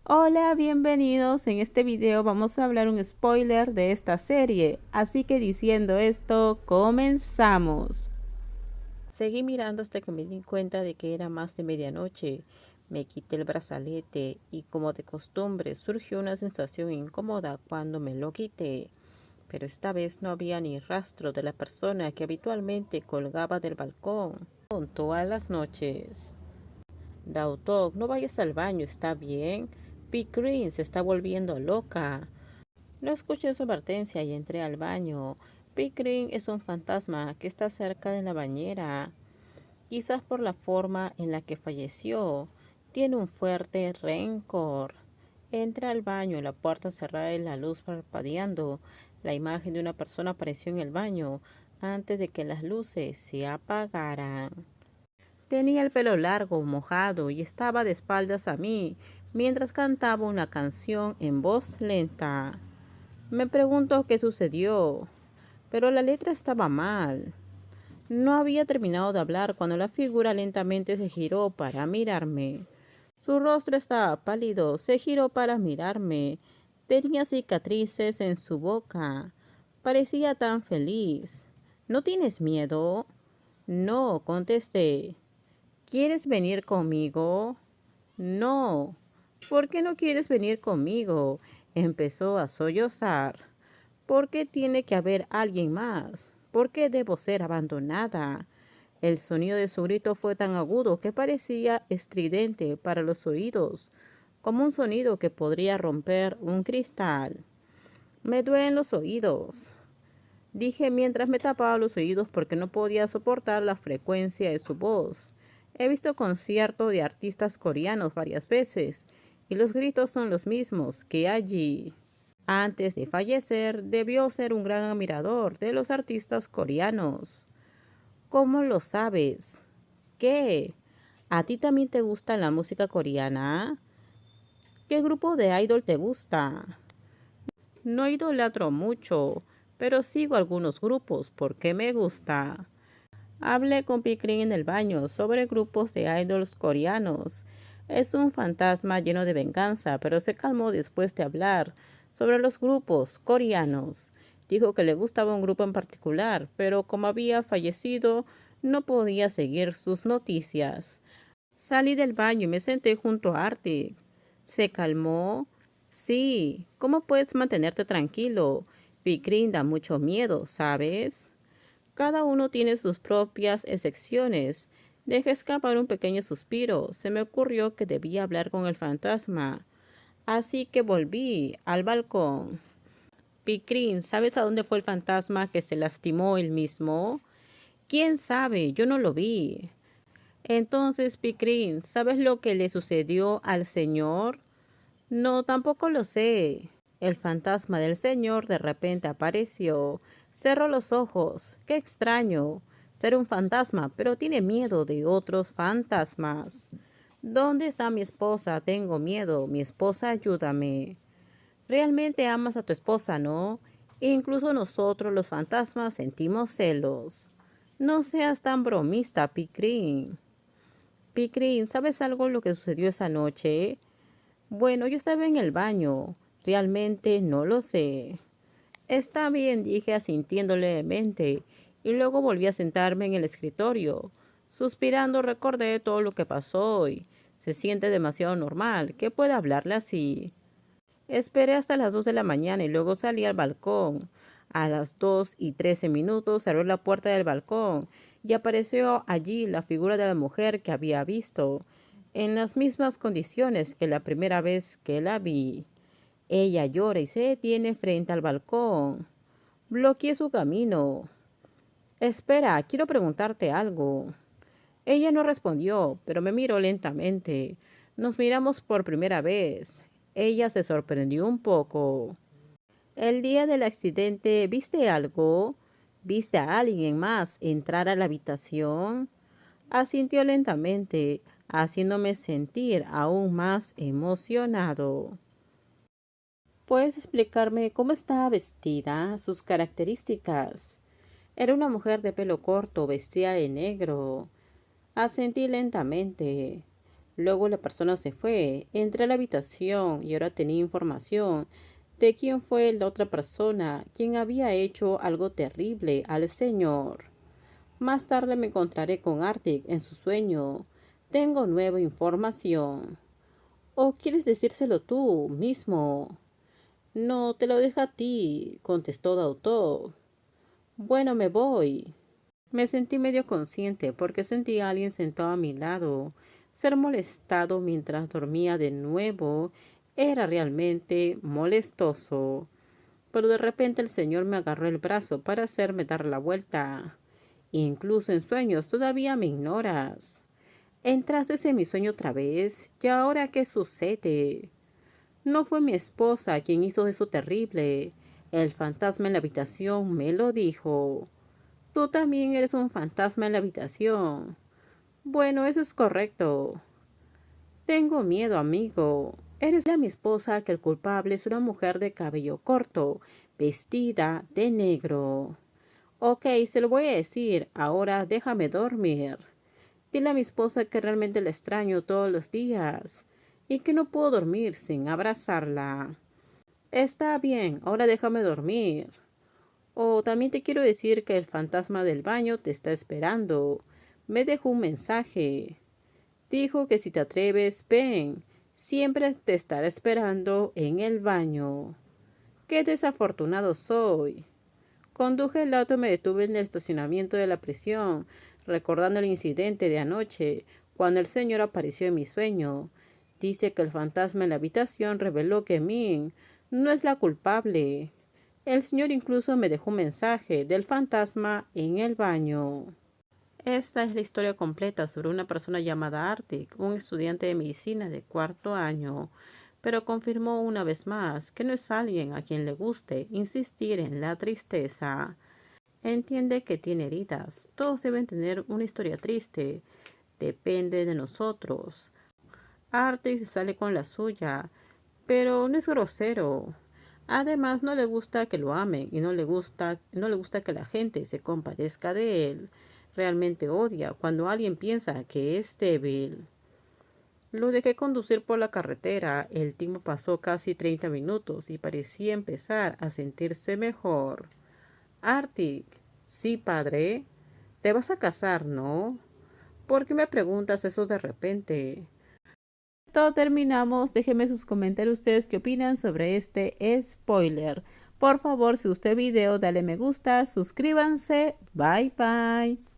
Hola, bienvenidos. En este video vamos a hablar un spoiler de esta serie, así que diciendo esto, comenzamos. Seguí mirando hasta que me di cuenta de que era más de medianoche. Me quité el brazalete y, como de costumbre, surgió una sensación incómoda cuando me lo quité. Pero esta vez no había ni rastro de la persona que habitualmente colgaba del balcón todas las noches. Dog, no vayas al baño, ¿está bien? Green se está volviendo loca. No escuché su advertencia y entré al baño. Green es un fantasma que está cerca de la bañera. Quizás por la forma en la que falleció, tiene un fuerte rencor. Entré al baño, la puerta cerrada y la luz parpadeando. La imagen de una persona apareció en el baño antes de que las luces se apagaran. Tenía el pelo largo, mojado, y estaba de espaldas a mí, mientras cantaba una canción en voz lenta. Me preguntó qué sucedió, pero la letra estaba mal. No había terminado de hablar cuando la figura lentamente se giró para mirarme. Su rostro estaba pálido, se giró para mirarme. Tenía cicatrices en su boca. Parecía tan feliz. ¿No tienes miedo? No, contesté. ¿Quieres venir conmigo? No. ¿Por qué no quieres venir conmigo? Empezó a sollozar. ¿Por qué tiene que haber alguien más? ¿Por qué debo ser abandonada? El sonido de su grito fue tan agudo que parecía estridente para los oídos, como un sonido que podría romper un cristal. Me duelen los oídos, dije mientras me tapaba los oídos porque no podía soportar la frecuencia de su voz. He visto conciertos de artistas coreanos varias veces y los gritos son los mismos que allí. Antes de fallecer, debió ser un gran admirador de los artistas coreanos. ¿Cómo lo sabes? ¿Qué? ¿A ti también te gusta la música coreana? ¿Qué grupo de idol te gusta? No idolatro mucho, pero sigo algunos grupos porque me gusta. Hablé con Pikrin en el baño sobre grupos de idols coreanos. Es un fantasma lleno de venganza, pero se calmó después de hablar sobre los grupos coreanos. Dijo que le gustaba un grupo en particular, pero como había fallecido, no podía seguir sus noticias. Salí del baño y me senté junto a Artie. ¿Se calmó? Sí. ¿Cómo puedes mantenerte tranquilo? Pikrin da mucho miedo, ¿sabes? Cada uno tiene sus propias excepciones. Dejé escapar un pequeño suspiro. Se me ocurrió que debía hablar con el fantasma. Así que volví al balcón. Pikrin, ¿sabes a dónde fue el fantasma que se lastimó él mismo? ¿Quién sabe? Yo no lo vi. Entonces, Pikrin, ¿sabes lo que le sucedió al señor? No, tampoco lo sé. El fantasma del señor de repente apareció. Cerró los ojos. Qué extraño. Ser un fantasma, pero tiene miedo de otros fantasmas. ¿Dónde está mi esposa? Tengo miedo. Mi esposa, ayúdame. Realmente amas a tu esposa, ¿no? Incluso nosotros, los fantasmas, sentimos celos. No seas tan bromista, Pikrin. Pikrin, ¿sabes algo de lo que sucedió esa noche? Bueno, yo estaba en el baño. Realmente no lo sé. Está bien, dije asintiendo levemente, y luego volví a sentarme en el escritorio. Suspirando recordé todo lo que pasó hoy. Se siente demasiado normal. ¿Qué puede hablarle así? Esperé hasta las 2 de la mañana y luego salí al balcón. A las 2:13 se abrió la puerta del balcón y apareció allí la figura de la mujer que había visto, en las mismas condiciones que la primera vez que la vi. Ella llora y se detiene frente al balcón. Bloqueé su camino. Espera, quiero preguntarte algo. Ella no respondió, pero me miró lentamente. Nos miramos por primera vez. Ella se sorprendió un poco. El día del accidente, ¿viste algo? ¿Viste a alguien más entrar a la habitación? Asintió lentamente, haciéndome sentir aún más emocionado. ¿Puedes explicarme cómo estaba vestida, sus características? Era una mujer de pelo corto, vestida de negro. Asentí lentamente. Luego la persona se fue. Entré a la habitación y ahora tenía información de quién fue la otra persona, quien había hecho algo terrible al señor. Más tarde me encontraré con Arctic en su sueño. Tengo nueva información. ¿O quieres decírselo tú mismo? No, te lo dejo a ti, contestó Dauto. Bueno, me voy. Me sentí medio consciente porque sentí a alguien sentado a mi lado. Ser molestado mientras dormía de nuevo era realmente molestoso. Pero de repente el señor me agarró el brazo para hacerme dar la vuelta. Incluso en sueños todavía me ignoras. ¿Entraste en mi sueño otra vez? ¿Y ahora qué sucede? No fue mi esposa quien hizo eso terrible. El fantasma en la habitación me lo dijo. Tú también eres un fantasma en la habitación. Bueno, eso es correcto. Tengo miedo, amigo. Eres mi esposa que el culpable es una mujer de cabello corto, vestida de negro. Ok, se lo voy a decir. Ahora déjame dormir. Dile a mi esposa que realmente la extraño todos los días y que no puedo dormir sin abrazarla. Está bien, ahora déjame dormir. Oh, también te quiero decir que el fantasma del baño te está esperando. Me dejó un mensaje. Dijo que si te atreves, ven. Siempre te estará esperando en el baño. Qué desafortunado soy. Conduje el auto y me detuve en el estacionamiento de la prisión, recordando el incidente de anoche, cuando el señor apareció en mi sueño. Dice que el fantasma en la habitación reveló que Min no es la culpable. El señor incluso me dejó un mensaje del fantasma en el baño. Esta es la historia completa sobre una persona llamada Arctic, un estudiante de medicina de cuarto año, pero confirmó una vez más que no es alguien a quien le guste insistir en la tristeza. Entiende que tiene heridas. Todos deben tener una historia triste. Depende de nosotros. Arctic se sale con la suya, pero no es grosero. Además, no le gusta que lo amen y no le gusta que la gente se compadezca de él. Realmente odia cuando alguien piensa que es débil. Lo dejé conducir por la carretera. El tiempo pasó casi 30 minutos y parecía empezar a sentirse mejor. Arctic, sí, padre. Te vas a casar, ¿no? ¿Por qué me preguntas eso de repente? Todo terminamos. Déjenme sus comentarios ustedes qué opinan sobre este spoiler. Por favor, si gustó el video, dale me gusta, suscríbanse. Bye bye.